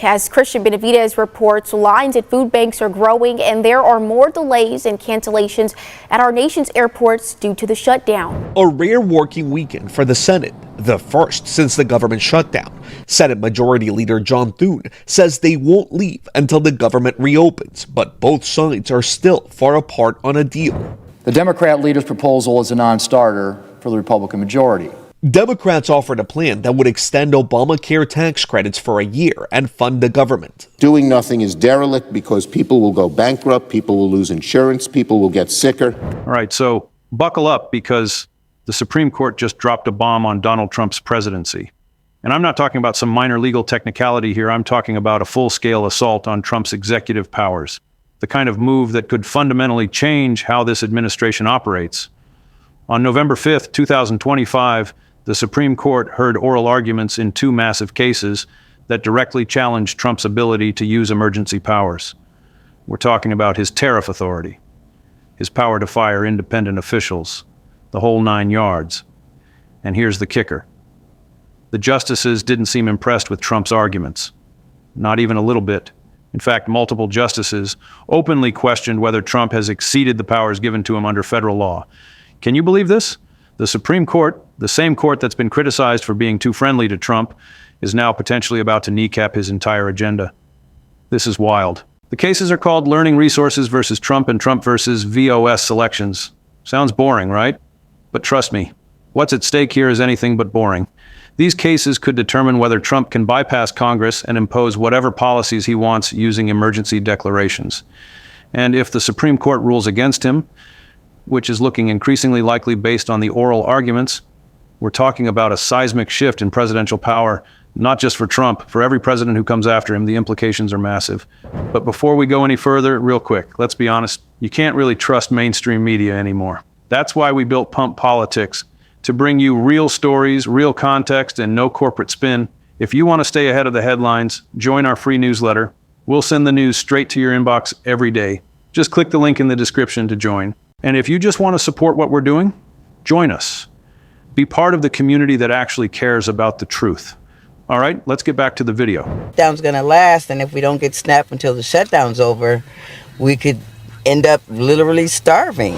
week. As Christian Benavidez reports, lines at food banks are growing and there are more delays and cancellations at our nation's airports due to the shutdown. A rare working weekend for the Senate, the first since the government shutdown. Senate Majority Leader John Thune says they won't leave until the government reopens, but both sides are still far apart on a deal. The Democrat leader's proposal is a non-starter for the Republican majority. Democrats offered a plan that would extend Obamacare tax credits for a year and fund the government. Doing nothing is derelict because people will go bankrupt, people will lose insurance, people will get sicker. All right, so buckle up because the Supreme Court just dropped a bomb on Donald Trump's presidency. And I'm not talking about some minor legal technicality here. I'm talking about a full-scale assault on Trump's executive powers, the kind of move that could fundamentally change how this administration operates. On November 5th, 2025, the Supreme Court heard oral arguments in two massive cases that directly challenged Trump's ability to use emergency powers. We're talking about his tariff authority, his power to fire independent officials, the whole 9 yards. And here's the kicker. The justices didn't seem impressed with Trump's arguments, not even a little bit. In fact, multiple justices openly questioned whether Trump has exceeded the powers given to him under federal law. Can you believe this? The Supreme Court, the same court that's been criticized for being too friendly to Trump, is now potentially about to kneecap his entire agenda. This is wild. The cases are called Learning Resources versus Trump and Trump versus VOS selections. Sounds boring, right? But trust me, what's at stake here is anything but boring. These cases could determine whether Trump can bypass Congress and impose whatever policies he wants using emergency declarations. And if the Supreme Court rules against him, which is looking increasingly likely based on the oral arguments, we're talking about a seismic shift in presidential power, not just for Trump, for every president who comes after him. The implications are massive. But before we go any further, real quick, let's be honest, you can't really trust mainstream media anymore. That's why we built Pump Politics, to bring you real stories, real context, and no corporate spin. If you want to stay ahead of the headlines, join our free newsletter. We'll send the news straight to your inbox every day. Just click the link in the description to join. And if you just want to support what we're doing, join us. Be part of the community that actually cares about the truth. All right, let's get back to the video. Shutdown's going to last, and if we don't get snapped until the shutdown's over, we could end up literally starving.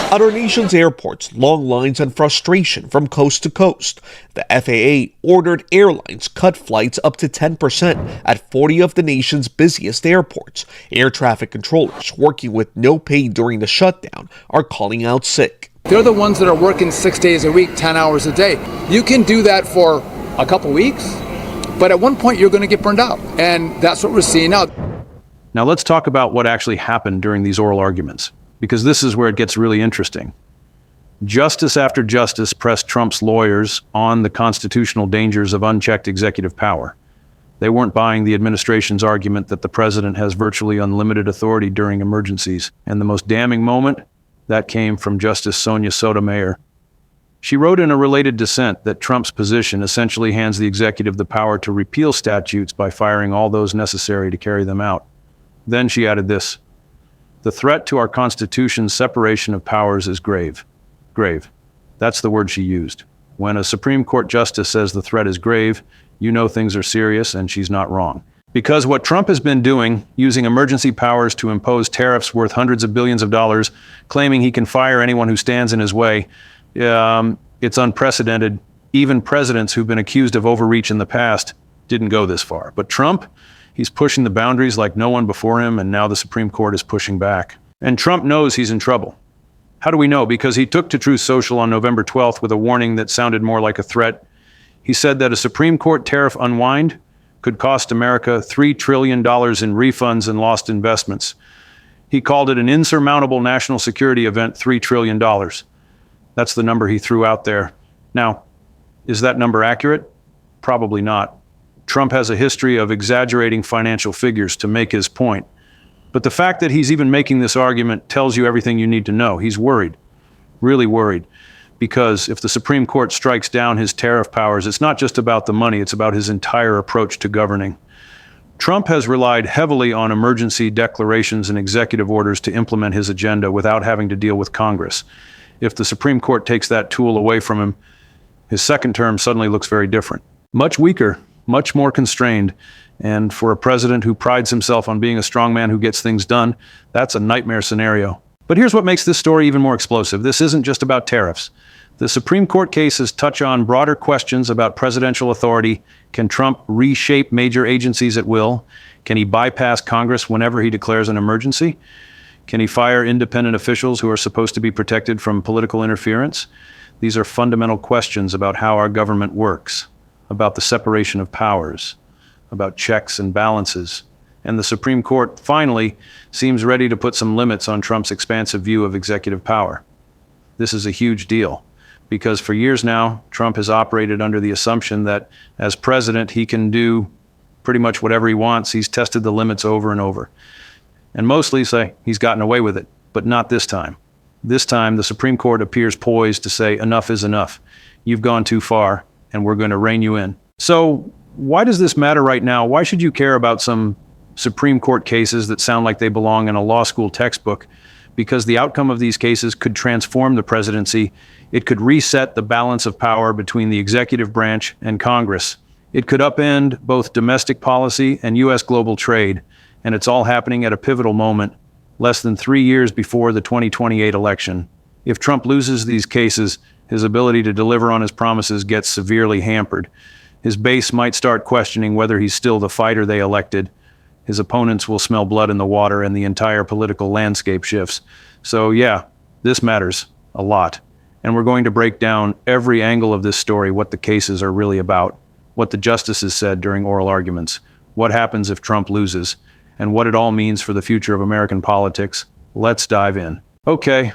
At our nation's airports, long lines and frustration from coast to coast. The FAA ordered airlines cut flights up to 10% at 40 of the nation's busiest airports. Air traffic controllers working with no pay during the shutdown are calling out sick. They're the ones that are working 6 days a week, 10 hours a day. You can do that for a couple weeks, but at one point you're going to get burned out. And that's what we're seeing now. Now let's talk about what actually happened during these oral arguments, because this is where it gets really interesting. Justice after justice pressed Trump's lawyers on the constitutional dangers of unchecked executive power. They weren't buying the administration's argument that the president has virtually unlimited authority during emergencies. And the most damning moment, that came from Justice Sonia Sotomayor. She wrote in a related dissent that Trump's position essentially hands the executive the power to repeal statutes by firing all those necessary to carry them out. Then she added this: the threat to our Constitution's separation of powers is grave. Grave. That's the word she used. When a Supreme Court justice says the threat is grave, you know things are serious, and she's not wrong. Because what Trump has been doing, using emergency powers to impose tariffs worth hundreds of billions of dollars, claiming he can fire anyone who stands in his way, it's unprecedented. Even presidents who've been accused of overreach in the past didn't go this far. But Trump, he's pushing the boundaries like no one before him, and now the Supreme Court is pushing back. And Trump knows he's in trouble. How do we know? Because he took to Truth Social on November 12th with a warning that sounded more like a threat. He said that a Supreme Court tariff unwind could cost America $3 trillion in refunds and lost investments. He called it an insurmountable national security event, $3 trillion. That's the number he threw out there. Now, is that number accurate? Probably not. Trump has a history of exaggerating financial figures to make his point. But the fact that he's even making this argument tells you everything you need to know. He's worried, really worried, because if the Supreme Court strikes down his tariff powers, it's not just about the money, it's about his entire approach to governing. Trump has relied heavily on emergency declarations and executive orders to implement his agenda without having to deal with Congress. If the Supreme Court takes that tool away from him, his second term suddenly looks very different. Much weaker, much more constrained, And for a president who prides himself on being a strong man who gets things done, that's a nightmare scenario. But here's what makes this story even more explosive. This isn't just about tariffs. The Supreme Court cases touch on broader questions about presidential authority. Can Trump reshape major agencies at will? Can he bypass Congress whenever he declares an emergency? Can he fire independent officials who are supposed to be protected from political interference? These are fundamental questions about how our government works, about the separation of powers, about checks and balances. And the Supreme Court, finally, seems ready to put some limits on Trump's expansive view of executive power. This is a huge deal, because for years now, Trump has operated under the assumption that as president, he can do pretty much whatever he wants. He's tested the limits over and over. And mostly say he's gotten away with it, but not this time. This time, the Supreme Court appears poised to say enough is enough. You've gone too far, and we're going to rein you in. So why does this matter right now? Why should you care about some Supreme Court cases that sound like they belong in a law school textbook? Because the outcome of these cases could transform the presidency. It could reset the balance of power between the executive branch and Congress. It could upend both domestic policy and U.S. global trade. And it's all happening at a pivotal moment, less than 3 years before the 2028 election. If Trump loses these cases, his ability to deliver on his promises gets severely hampered. His base might start questioning whether he's still the fighter they elected. His opponents will smell blood in the water, and the entire political landscape shifts. So yeah, this matters a lot. And we're going to break down every angle of this story, what the cases are really about, what the justices said during oral arguments, what happens if Trump loses, and what it all means for the future of American politics. Let's dive in. Okay,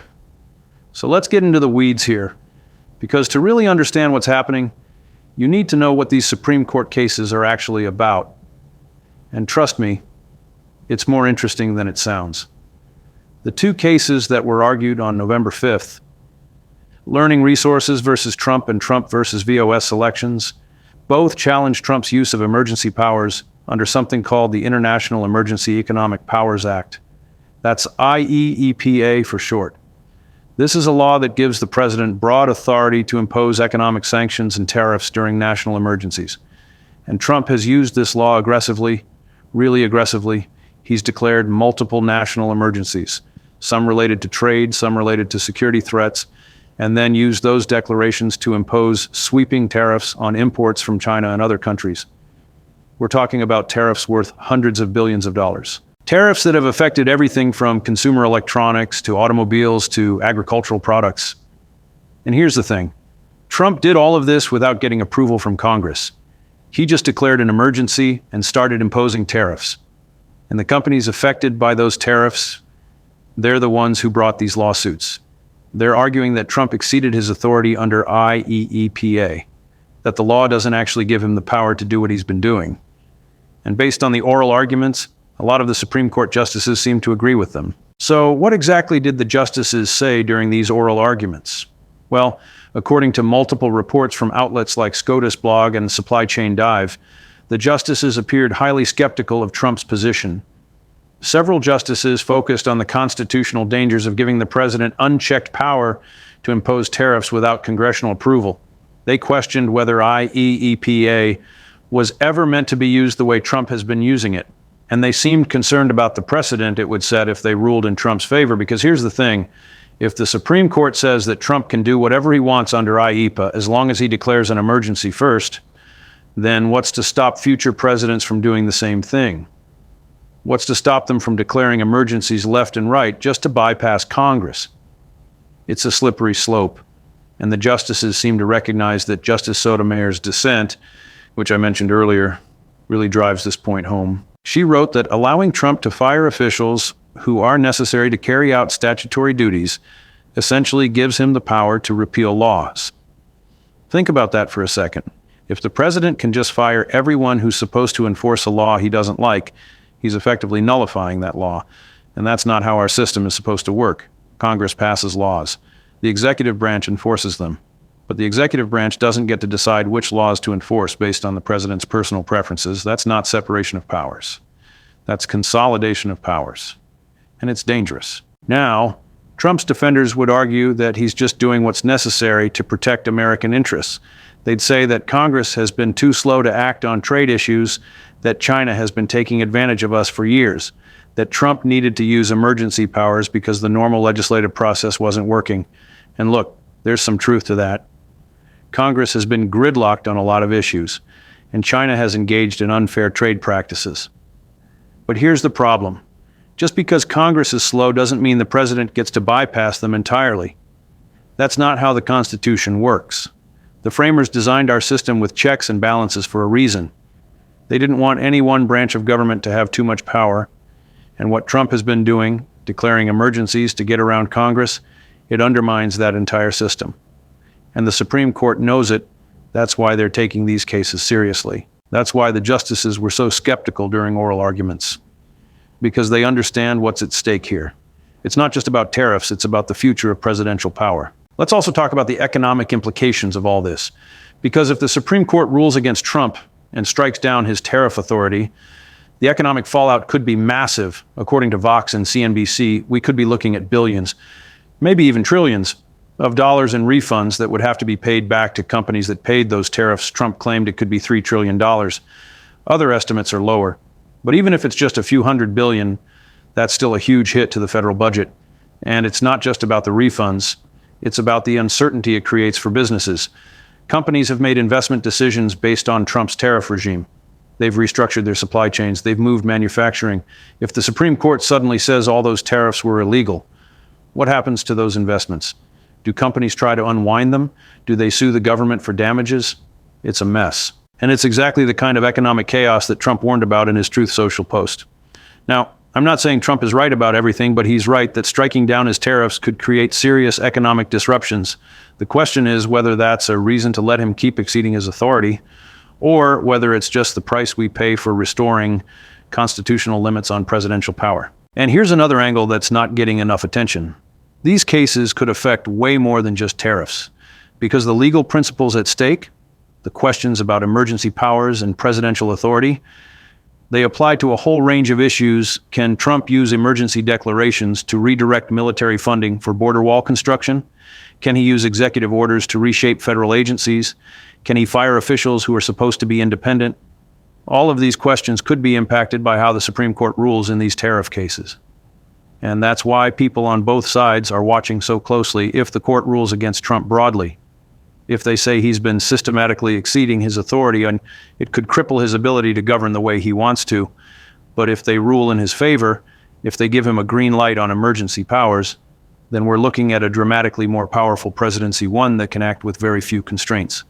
so let's get into the weeds here. Because to really understand what's happening, you need to know what these Supreme Court cases are actually about. And trust me, it's more interesting than it sounds. The two cases that were argued on November 5th, Learning Resources versus Trump and Trump versus VOS elections, both challenged Trump's use of emergency powers under something called the International Emergency Economic Powers Act. That's IEEPA for short. This is a law that gives the president broad authority to impose economic sanctions and tariffs during national emergencies. And Trump has used this law aggressively, really aggressively. He's declared multiple national emergencies, some related to trade, some related to security threats, and then used those declarations to impose sweeping tariffs on imports from China and other countries. We're talking about tariffs worth hundreds of billions of dollars. Tariffs that have affected everything from consumer electronics to automobiles to agricultural products. And here's the thing. Trump did all of this without getting approval from Congress. He just declared an emergency and started imposing tariffs. And the companies affected by those tariffs, they're the ones who brought these lawsuits. They're arguing that Trump exceeded his authority under IEEPA, that the law doesn't actually give him the power to do what he's been doing. And based on the oral arguments, a lot of the Supreme Court justices seem to agree with them. So what exactly did the justices say during these oral arguments? Well, according to multiple reports from outlets like SCOTUS Blog and Supply Chain Dive, the justices appeared highly skeptical of Trump's position. Several justices focused on the constitutional dangers of giving the president unchecked power to impose tariffs without congressional approval. They questioned whether IEEPA was ever meant to be used the way Trump has been using it. And they seemed concerned about the precedent it would set if they ruled in Trump's favor, because here's the thing. If the Supreme Court says that Trump can do whatever he wants under IEEPA as long as he declares an emergency first, then what's to stop future presidents from doing the same thing? What's to stop them from declaring emergencies left and right just to bypass Congress? It's a slippery slope, and the justices seem to recognize that Justice Sotomayor's dissent, which I mentioned earlier, really drives this point home. She wrote that allowing Trump to fire officials who are necessary to carry out statutory duties essentially gives him the power to repeal laws. Think about that for a second. If the president can just fire everyone who's supposed to enforce a law he doesn't like, he's effectively nullifying that law. And that's not how our system is supposed to work. Congress passes laws. The executive branch enforces them. But the executive branch doesn't get to decide which laws to enforce based on the president's personal preferences. That's not separation of powers. That's consolidation of powers. And it's dangerous. Now, Trump's defenders would argue that he's just doing what's necessary to protect American interests. They'd say that Congress has been too slow to act on trade issues, that China has been taking advantage of us for years, that Trump needed to use emergency powers because the normal legislative process wasn't working. And look, there's some truth to that. Congress has been gridlocked on a lot of issues, and China has engaged in unfair trade practices. But here's the problem. Just because Congress is slow doesn't mean the president gets to bypass them entirely. That's not how the Constitution works. The framers designed our system with checks and balances for a reason. They didn't want any one branch of government to have too much power. And what Trump has been doing, declaring emergencies to get around Congress, it undermines that entire system. And the Supreme Court knows it. That's why they're taking these cases seriously. That's why the justices were so skeptical during oral arguments, because they understand what's at stake here. It's not just about tariffs, it's about the future of presidential power. Let's also talk about the economic implications of all this, because if the Supreme Court rules against Trump and strikes down his tariff authority, the economic fallout could be massive. According to Vox and CNBC, we could be looking at billions, maybe even trillions of dollars in refunds that would have to be paid back to companies that paid those tariffs. Trump claimed it could be $3 trillion. Other estimates are lower. But even if it's just a few hundred billion, that's still a huge hit to the federal budget. And it's not just about the refunds. It's about the uncertainty it creates for businesses. Companies have made investment decisions based on Trump's tariff regime. They've restructured their supply chains. They've moved manufacturing. If the Supreme Court suddenly says all those tariffs were illegal, what happens to those investments? Do companies try to unwind them? Do they sue the government for damages? It's a mess. And it's exactly the kind of economic chaos that Trump warned about in his Truth Social post. Now, I'm not saying Trump is right about everything, but he's right that striking down his tariffs could create serious economic disruptions. The question is whether that's a reason to let him keep exceeding his authority, or whether it's just the price we pay for restoring constitutional limits on presidential power. And here's another angle that's not getting enough attention. These cases could affect way more than just tariffs, because the legal principles at stake, the questions about emergency powers and presidential authority, they apply to a whole range of issues. Can Trump use emergency declarations to redirect military funding for border wall construction? Can he use executive orders to reshape federal agencies? Can he fire officials who are supposed to be independent? All of these questions could be impacted by how the Supreme Court rules in these tariff cases. And that's why people on both sides are watching so closely if the court rules against Trump broadly. If they say he's been systematically exceeding his authority, and it could cripple his ability to govern the way he wants to. But if they rule in his favor, if they give him a green light on emergency powers, then we're looking at a dramatically more powerful presidency, one that can act with very few constraints.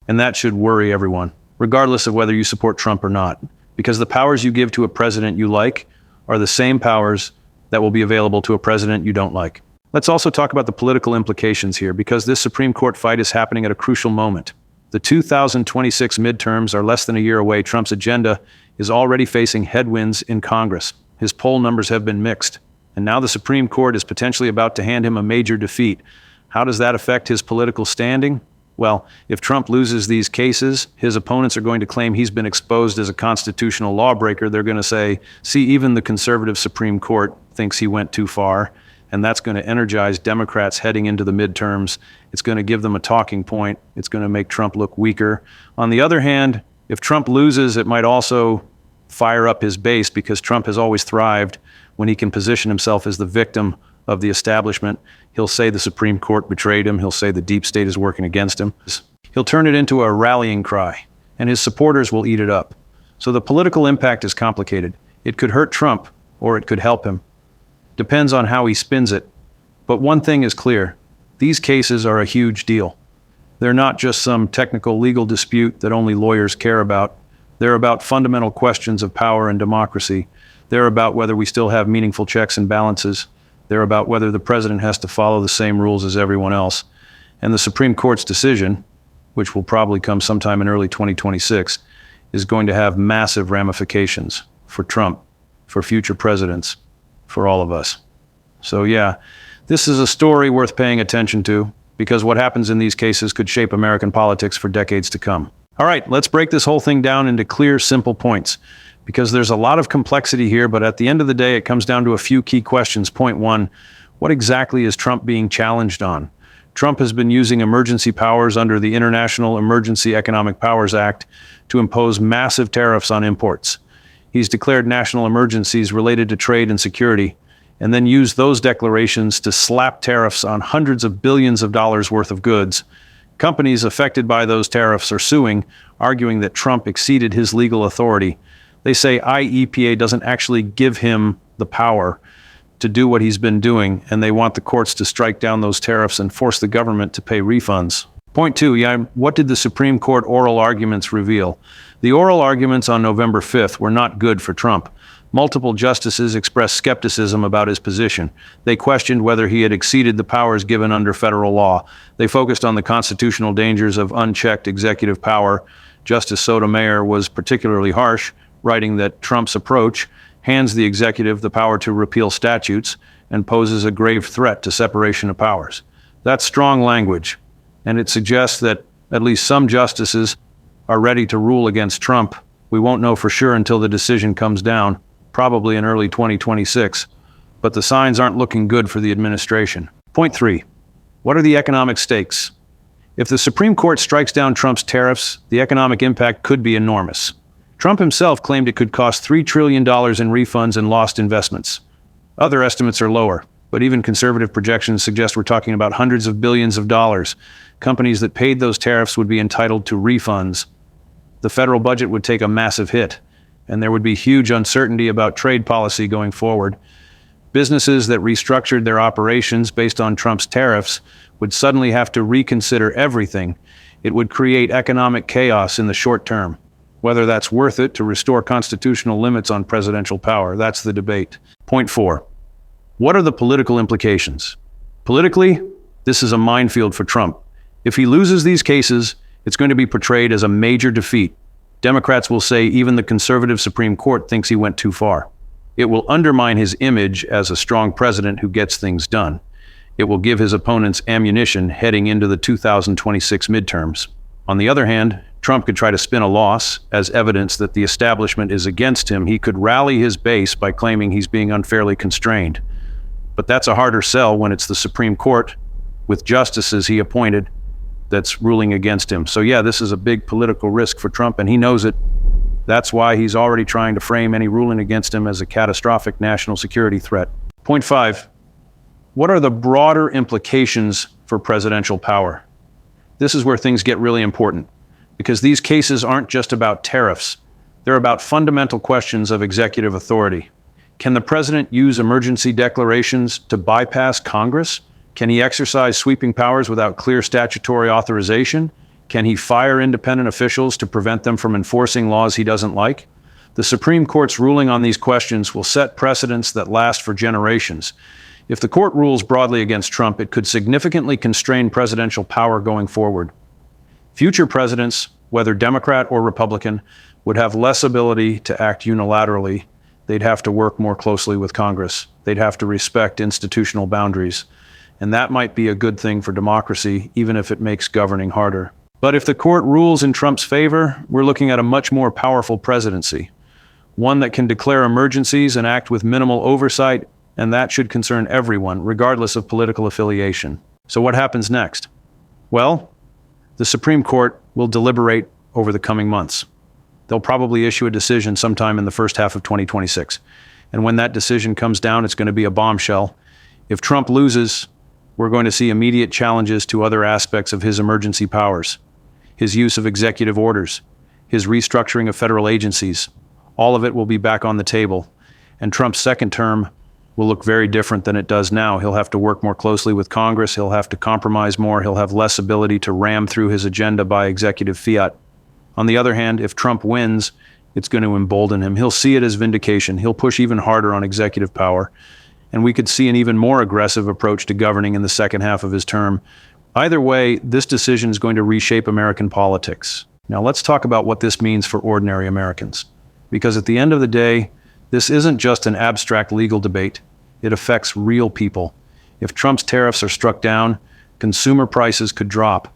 And that should worry everyone, regardless of whether you support Trump or not, because the powers you give to a president you like are the same powers that will be available to a president you don't like. Let's also talk about the political implications here, because this Supreme Court fight is happening at a crucial moment. The 2026 midterms are less than a year away. Trump's agenda is already facing headwinds in Congress. His poll numbers have been mixed, and now the Supreme Court is potentially about to hand him a major defeat. How does that affect his political standing? Well, if Trump loses these cases, his opponents are going to claim he's been exposed as a constitutional lawbreaker. They're going to say, see, even the conservative Supreme Court thinks he went too far. And that's going to energize Democrats heading into the midterms. It's going to give them a talking point. It's going to make Trump look weaker. On the other hand, if Trump loses, it might also fire up his base, because Trump has always thrived when he can position himself as the victim of the establishment. He'll say the Supreme Court betrayed him. He'll say the deep state is working against him. He'll turn it into a rallying cry, and his supporters will eat it up. So the political impact is complicated. It could hurt Trump, or it could help him. Depends on how he spins it. But one thing is clear. These cases are a huge deal. They're not just some technical legal dispute that only lawyers care about. They're about fundamental questions of power and democracy. They're about whether we still have meaningful checks and balances. They're about whether the president has to follow the same rules as everyone else. And the Supreme Court's decision, which will probably come sometime in early 2026, is going to have massive ramifications for Trump, for future presidents, for all of us. So yeah, this is a story worth paying attention to, because what happens in these cases could shape American politics for decades to come. All right, let's break this whole thing down into clear, simple points, because there's a lot of complexity here, but at the end of the day, it comes down to a few key questions. Point one, what exactly is Trump being challenged on? Trump has been using emergency powers under the International Emergency Economic Powers Act to impose massive tariffs on imports. He's declared national emergencies related to trade and security, and then used those declarations to slap tariffs on hundreds of billions of dollars worth of goods. Companies affected by those tariffs are suing, arguing that Trump exceeded his legal authority. They say IEPA doesn't actually give him the power to do what he's been doing, and they want the courts to strike down those tariffs and force the government to pay refunds. Point two, what did the Supreme Court oral arguments reveal? The oral arguments on November 5th were not good for Trump. Multiple justices expressed skepticism about his position. They questioned whether he had exceeded the powers given under federal law. They focused on the constitutional dangers of unchecked executive power. Justice Sotomayor was particularly harsh, writing that Trump's approach hands the executive the power to repeal statutes and poses a grave threat to separation of powers. That's strong language, and it suggests that at least some justices are ready to rule against Trump. We won't know for sure until the decision comes down, probably in early 2026, but the signs aren't looking good for the administration. Point three, what are the economic stakes? If the Supreme Court strikes down Trump's tariffs, the economic impact could be enormous. Trump himself claimed it could cost $3 trillion in refunds and lost investments. Other estimates are lower, but even conservative projections suggest we're talking about hundreds of billions of dollars. Companies that paid those tariffs would be entitled to refunds. The federal budget would take a massive hit, and there would be huge uncertainty about trade policy going forward. Businesses that restructured their operations based on Trump's tariffs would suddenly have to reconsider everything. It would create economic chaos in the short term. Whether that's worth it to restore constitutional limits on presidential power, that's the debate. Point four, what are the political implications? Politically, this is a minefield for Trump. If he loses these cases, it's going to be portrayed as a major defeat. Democrats will say even the conservative Supreme Court thinks he went too far. It will undermine his image as a strong president who gets things done. It will give his opponents ammunition heading into the 2026 midterms. On the other hand, Trump could try to spin a loss as evidence that the establishment is against him. He could rally his base by claiming he's being unfairly constrained. But that's a harder sell when it's the Supreme Court, with justices he appointed, that's ruling against him. So yeah, this is a big political risk for Trump, and he knows it. That's why he's already trying to frame any ruling against him as a catastrophic national security threat. Point five, what are the broader implications for presidential power? This is where things get really important, because these cases aren't just about tariffs. They're about fundamental questions of executive authority. Can the president use emergency declarations to bypass Congress? Can he exercise sweeping powers without clear statutory authorization? Can he fire independent officials to prevent them from enforcing laws he doesn't like? The Supreme Court's ruling on these questions will set precedents that last for generations. If the court rules broadly against Trump, it could significantly constrain presidential power going forward. Future presidents, whether Democrat or Republican, would have less ability to act unilaterally. They'd have to work more closely with Congress. They'd have to respect institutional boundaries. And that might be a good thing for democracy, even if it makes governing harder. But if the court rules in Trump's favor, we're looking at a much more powerful presidency, one that can declare emergencies and act with minimal oversight, and that should concern everyone, regardless of political affiliation. So what happens next? Well, the Supreme Court will deliberate over the coming months. They'll probably issue a decision sometime in the first half of 2026. And when that decision comes down, it's going to be a bombshell. If Trump loses, we're going to see immediate challenges to other aspects of his emergency powers, his use of executive orders, his restructuring of federal agencies. All of it will be back on the table. And Trump's second term will look very different than it does now. He'll have to work more closely with Congress. He'll have to compromise more. He'll have less ability to ram through his agenda by executive fiat. On the other hand, if Trump wins, it's going to embolden him. He'll see it as vindication. He'll push even harder on executive power. And we could see an even more aggressive approach to governing in the second half of his term. Either way, this decision is going to reshape American politics. Now let's talk about what this means for ordinary Americans. Because at the end of the day, this isn't just an abstract legal debate. It affects real people. If Trump's tariffs are struck down, consumer prices could drop.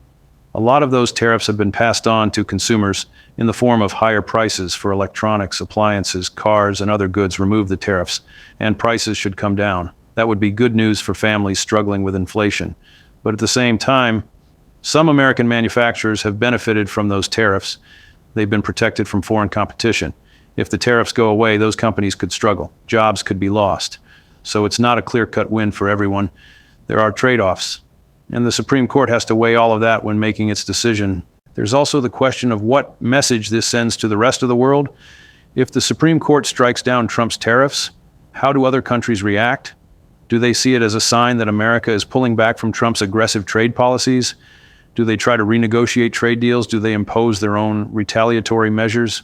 A lot of those tariffs have been passed on to consumers in the form of higher prices for electronics, appliances, cars, and other goods. Remove the tariffs, and prices should come down. That would be good news for families struggling with inflation. But at the same time, some American manufacturers have benefited from those tariffs. They've been protected from foreign competition. If the tariffs go away, those companies could struggle. Jobs could be lost. So it's not a clear-cut win for everyone. There are trade-offs. And the Supreme Court has to weigh all of that when making its decision. There's also the question of what message this sends to the rest of the world. If the Supreme Court strikes down Trump's tariffs, how do other countries react? Do they see it as a sign that America is pulling back from Trump's aggressive trade policies? Do they try to renegotiate trade deals? Do they impose their own retaliatory measures?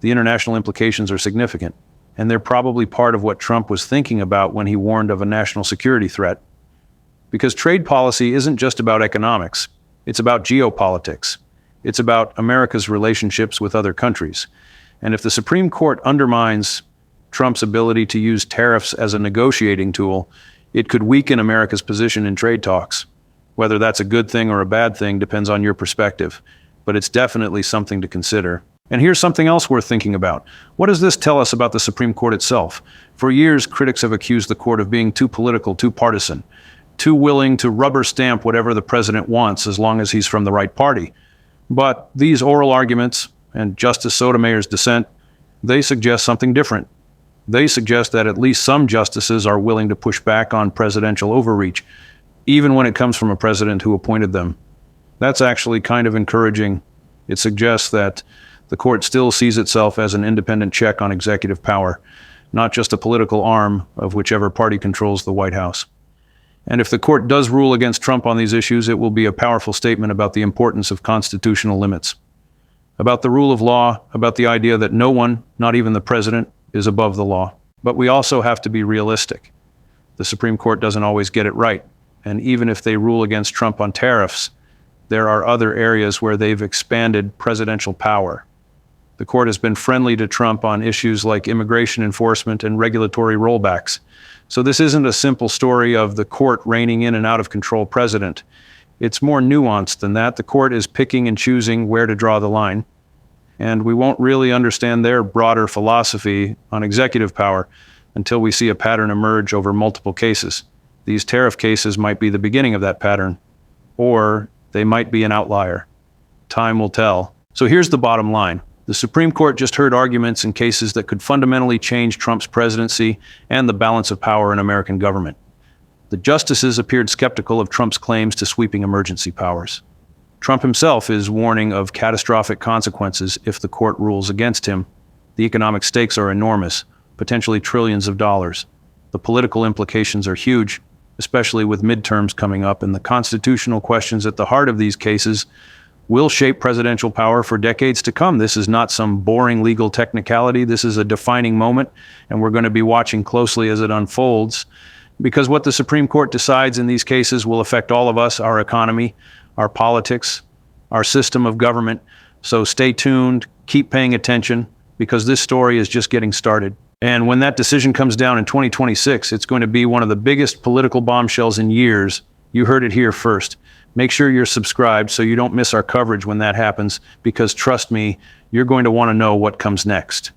The international implications are significant, and they're probably part of what Trump was thinking about when he warned of a national security threat. Because trade policy isn't just about economics. It's about geopolitics. It's about America's relationships with other countries. And if the Supreme Court undermines Trump's ability to use tariffs as a negotiating tool, it could weaken America's position in trade talks. Whether that's a good thing or a bad thing depends on your perspective, but it's definitely something to consider. And here's something else worth thinking about. What does this tell us about the Supreme Court itself? For years, critics have accused the court of being too political, too partisan, too willing to rubber stamp whatever the president wants as long as he's from the right party. But these oral arguments and Justice Sotomayor's dissent, they suggest something different. They suggest that at least some justices are willing to push back on presidential overreach, even when it comes from a president who appointed them. That's actually kind of encouraging. It suggests that the court still sees itself as an independent check on executive power, not just a political arm of whichever party controls the White House. And if the court does rule against Trump on these issues, it will be a powerful statement about the importance of constitutional limits, about the rule of law, about the idea that no one, not even the president, is above the law. But we also have to be realistic. The Supreme Court doesn't always get it right. And even if they rule against Trump on tariffs, there are other areas where they've expanded presidential power. The court has been friendly to Trump on issues like immigration enforcement and regulatory rollbacks. So this isn't a simple story of the court reining in an out-of-control president. It's more nuanced than that. The court is picking and choosing where to draw the line. And we won't really understand their broader philosophy on executive power until we see a pattern emerge over multiple cases. These tariff cases might be the beginning of that pattern, or they might be an outlier. Time will tell. So here's the bottom line. The Supreme Court just heard arguments in cases that could fundamentally change Trump's presidency and the balance of power in American government. The justices appeared skeptical of Trump's claims to sweeping emergency powers. Trump himself is warning of catastrophic consequences if the court rules against him. The economic stakes are enormous, potentially trillions of dollars. The political implications are huge, especially with midterms coming up, and the constitutional questions at the heart of these cases will shape presidential power for decades to come. This is not some boring legal technicality. This is a defining moment, and we're going to be watching closely as it unfolds, because what the Supreme Court decides in these cases will affect all of us, our economy, our politics, our system of government. So stay tuned, keep paying attention, because this story is just getting started. And when that decision comes down in 2026, it's going to be one of the biggest political bombshells in years. You heard it here first. Make sure you're subscribed so you don't miss our coverage when that happens, because trust me, you're going to want to know what comes next.